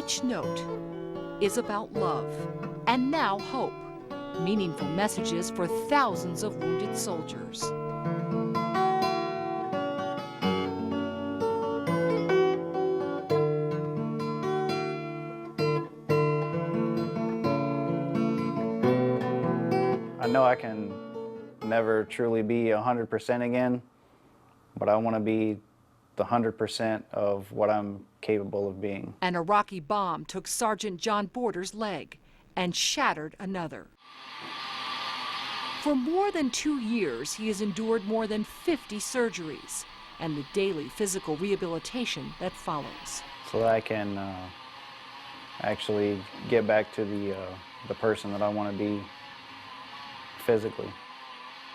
Each note is about love and now hope, meaningful messages for thousands of wounded soldiers. I know I can never truly be 100% again, but I want to be the 100% of what I'm capable of being. An Iraqi bomb took Sergeant John Border's leg and shattered another. For more than 2 years, he has endured more than 50 surgeries and the daily physical rehabilitation that follows. So that I can actually get back to the person that I want to be physically.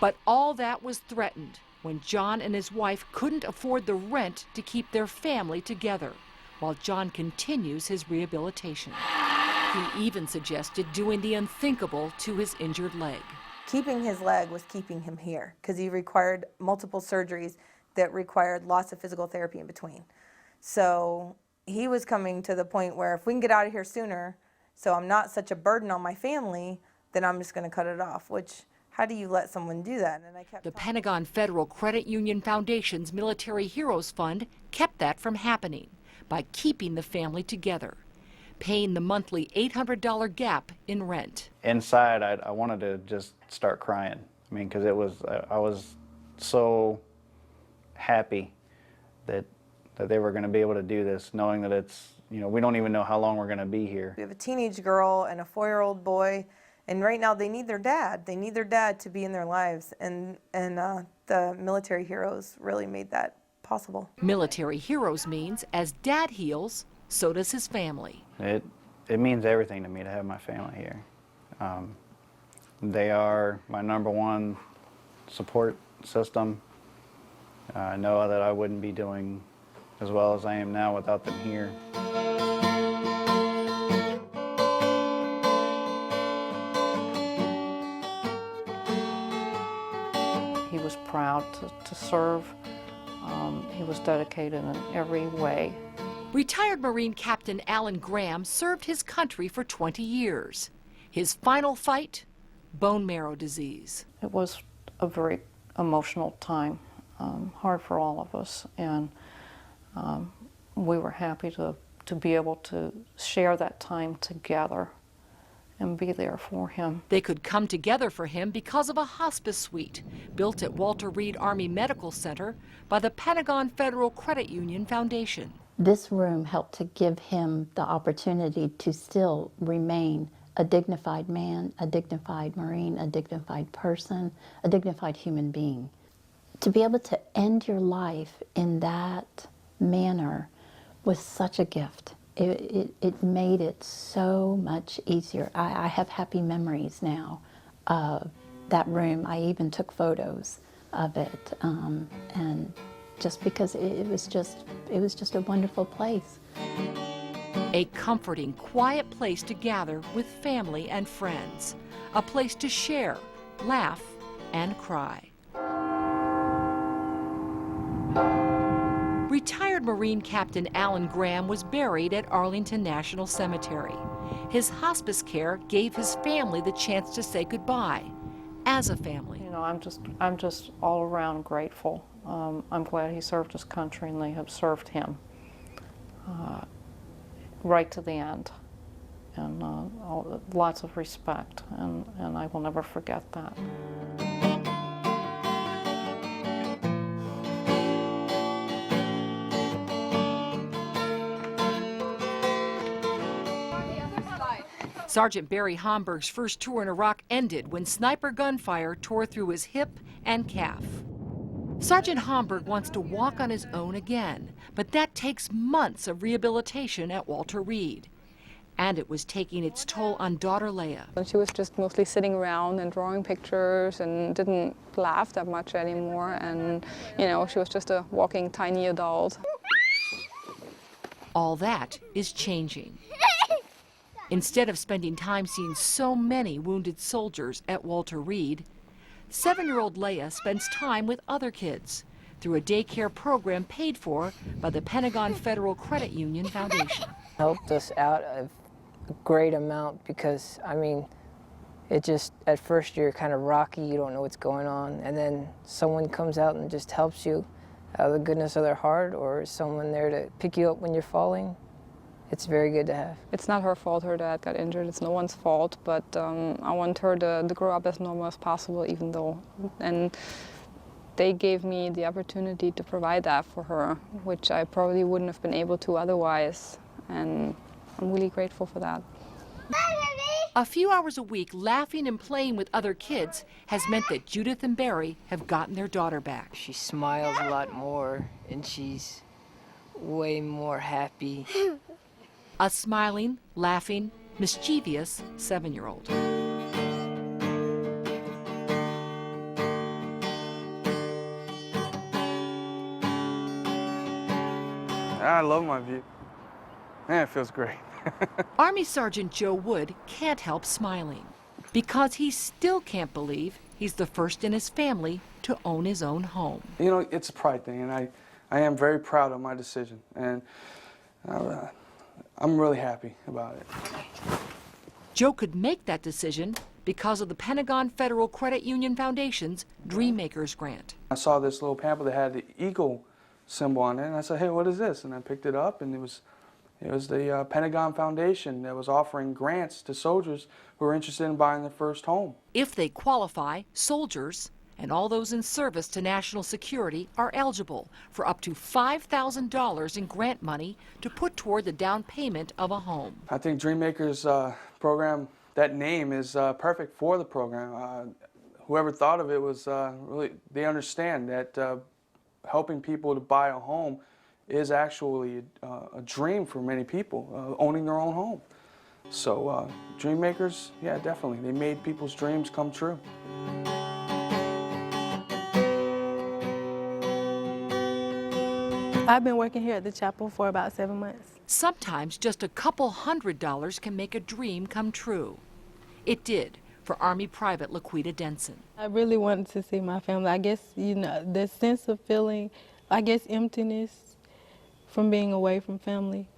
But all that was threatened when John and his wife couldn't afford the rent to keep their family together, while John continues his rehabilitation. He even suggested doing the unthinkable to his injured leg. Keeping his leg was keeping him here because he required multiple surgeries that required lots of physical therapy in between. So he was coming to the point where if we can get out of here sooner, so I'm not such a burden on my family, then I'm just going to cut it off, which, how do you let someone do that? And I kept The Pentagon Federal Credit Union Foundation's Military Heroes Fund kept that from happening by keeping the family together, paying the monthly $800 gap in rent. Inside, I wanted to just start crying. I mean, because I was so happy that they were going to be able to do this, knowing that it's, we don't even know how long we're going to be here. We have a teenage girl and a 4-year-old boy, and right now they need their dad. They need their dad to be in their lives, and the military heroes really made that possible. Military Heroes means as Dad heals, so does his family. It means everything to me to have my family here. They are my #1 support system. I know that I wouldn't be doing as well as I am now without them here. He was proud to serve. He was dedicated in every way. Retired Marine Captain Alan Graham served his country for 20 years. His final fight, bone marrow disease. It was a very emotional time, hard for all of us, and we were happy to be able to share that time together and be there for him. They could come together for him because of a hospice suite built at Walter Reed Army Medical Center by the Pentagon Federal Credit Union Foundation. This room helped to give him the opportunity to still remain a dignified man, a dignified Marine, a dignified person, a dignified human being. To be able to end your life in that manner was such a gift. It made it so much easier. I have happy memories now of that room. I even took photos of it, and just because it was just a wonderful place. A comforting, quiet place to gather with family and friends. A place to share, laugh, and cry. Retired Marine Captain Alan Graham was buried at Arlington National Cemetery. His hospice care gave his family the chance to say goodbye as a family. I'm just all around grateful. I'm glad he served his country and they have served him right to the end. And lots of respect, and I will never forget that. Sergeant Barry Homburg's first tour in Iraq ended when sniper gunfire tore through his hip and calf. Sergeant Homburg wants to walk on his own again, but that takes months of rehabilitation at Walter Reed. And it was taking its toll on daughter Leah. And she was just mostly sitting around and drawing pictures and didn't laugh that much anymore. And, she was just a walking tiny adult. All that is changing. Instead of spending time seeing so many wounded soldiers at Walter Reed, 7-year-old Leah spends time with other kids through a daycare program paid for by the Pentagon Federal Credit Union Foundation. Helped us out a great amount because, I mean, it just, at first you're kind of rocky, you don't know what's going on, and then someone comes out and just helps you out of the goodness of their heart, or someone there to pick you up when you're falling. It's very good to have. It's not her fault her dad got injured, it's no one's fault, but I want her to grow up as normal as possible, even though, and they gave me the opportunity to provide that for her, which I probably wouldn't have been able to otherwise, and I'm really grateful for that. A few hours a week laughing and playing with other kids has meant that Judith and Barry have gotten their daughter back. She smiles a lot more, and she's way more happy. A smiling, laughing, mischievous 7-year-old. I love my view. Man, it feels great. Army Sergeant Joe Wood can't help smiling because he still can't believe he's the first in his family to own his own home. You know, it's a pride thing, and I am very proud of my decision, and I'm really happy about it. Joe could make that decision because of the Pentagon Federal Credit Union Foundation's Dreammakers Grant. I saw this little pamphlet that had the eagle symbol on it, and I said, hey, what is this? And I picked it up, and it was the Pentagon Foundation that was offering grants to soldiers who were interested in buying their first home. If they qualify, soldiers and all those in service to national security are eligible for up to $5,000 in grant money to put toward the down payment of a home. I think Dreammakers program, that name is perfect for the program. Whoever thought of it was really, they understand that helping people to buy a home is actually a dream for many people, owning their own home. So Dreammakers, yeah, definitely. They made people's dreams come true. I've been working here at the chapel for about 7 months. Sometimes just a couple $100s can make a dream come true. It did for Army Private Laquita Denson. I really wanted to see my family. I guess, you know, the sense of feeling, I guess, emptiness from being away from family.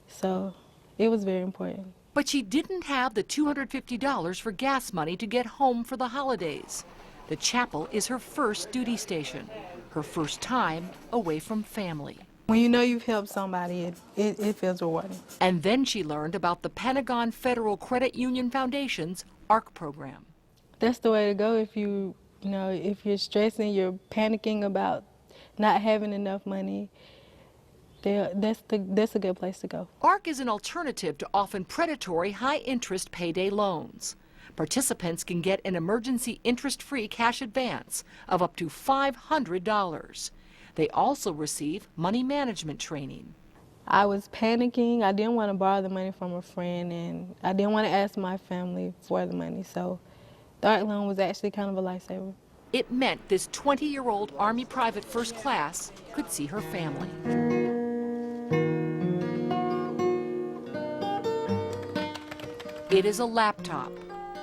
So it was very important. But she didn't have the $250 for gas money to get home for the holidays. The chapel is her first duty station, her first time away from family. When you know you've helped somebody, it feels rewarding. And then she learned about the Pentagon Federal Credit Union Foundation's ARC program. That's the way to go if if you're stressing, you're panicking about not having enough money. That's a good place to go. ARC is an alternative to often predatory high-interest payday loans. Participants can get an emergency interest-free cash advance of up to $500. They also receive money management training. I was panicking. I didn't want to borrow the money from a friend, and I didn't want to ask my family for the money. So the ARC loan was actually kind of a lifesaver. It meant this 20-year-old Army private first class could see her family. It is a laptop,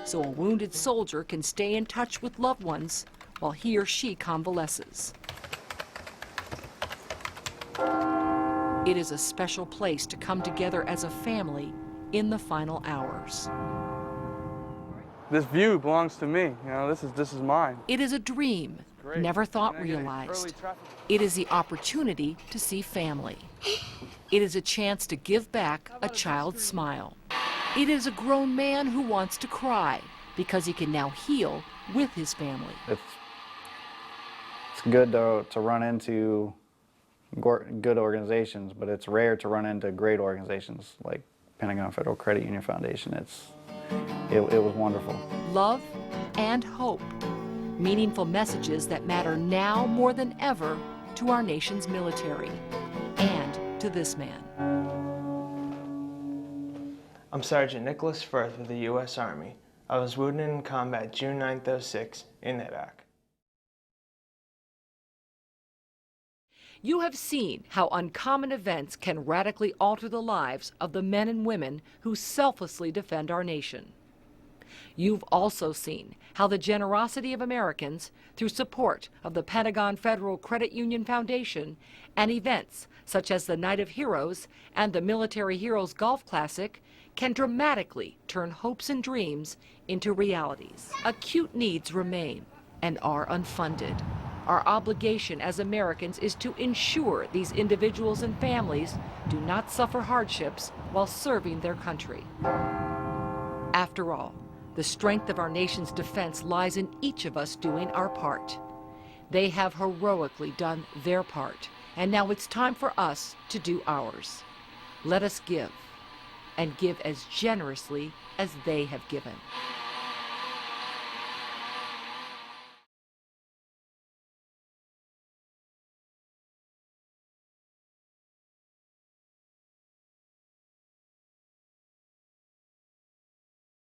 so a wounded soldier can stay in touch with loved ones while he or she convalesces. It is a special place to come together as a family in the final hours. This view belongs to me. You know, this is mine. It is a dream, never thought realized. It is the opportunity to see family. It is a chance to give back a child's smile. It is a grown man who wants to cry because he can now heal with his family. It's good to run into good organizations, but it's rare to run into great organizations like Pentagon Federal Credit Union Foundation. It was wonderful. Love and hope, meaningful messages that matter now more than ever to our nation's military and to this man. I'm Sergeant Nicholas Firth of the U.S. Army. I was wounded in combat June 9th, 06 in Iraq. You have seen how uncommon events can radically alter the lives of the men and women who selflessly defend our nation. You've also seen how the generosity of Americans, through support of the Pentagon Federal Credit Union Foundation and events such as the Night of Heroes and the Military Heroes Golf Classic, can dramatically turn hopes and dreams into realities. Acute needs remain and are unfunded. Our obligation as Americans is to ensure these individuals and families do not suffer hardships while serving their country. After all, the strength of our nation's defense lies in each of us doing our part. They have heroically done their part, and now it's time for us to do ours. Let us give, and give as generously as they have given.